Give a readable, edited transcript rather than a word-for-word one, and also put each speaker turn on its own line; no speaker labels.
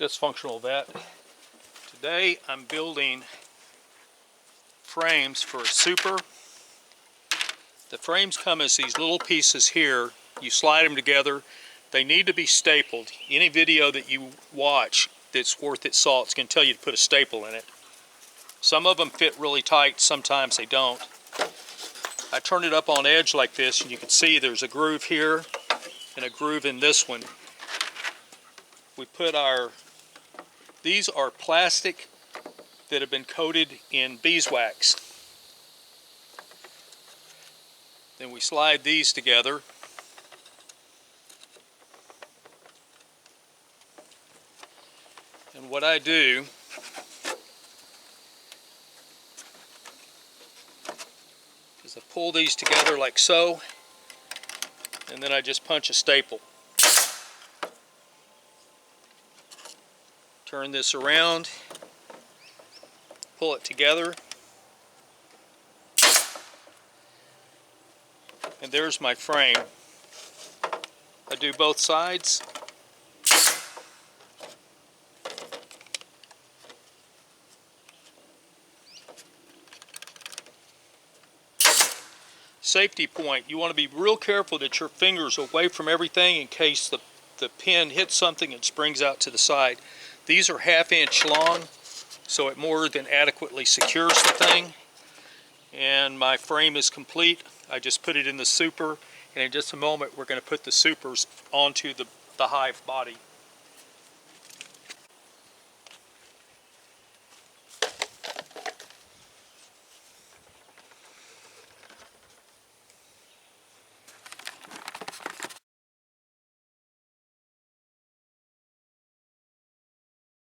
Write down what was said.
Dysfunctional vet. Today I'm building frames for a super. The frames come as these little pieces here. You slide them together. They need to be stapled. Any video that you watch that's worth its salt is going to tell you to put a staple in it. Some of them fit really tight, sometimes they don't. I turn it up on edge like this and you can see there's a groove here and a groove in this one. We put these are plastic that have been coated in beeswax. Then we slide these together. And what I do is I pull these together like so, and then I just punch a staple. Turn this around, pull it together, and there's my frame. I do both sides. Safety point, you want to be real careful that your fingers are away from everything in case the pin hits something and springs out to the side. These are 1/2 inch long, so it more than adequately secures the thing. And my frame is complete. I just put it in the super, and in just a moment we're going to put the supers onto the hive body.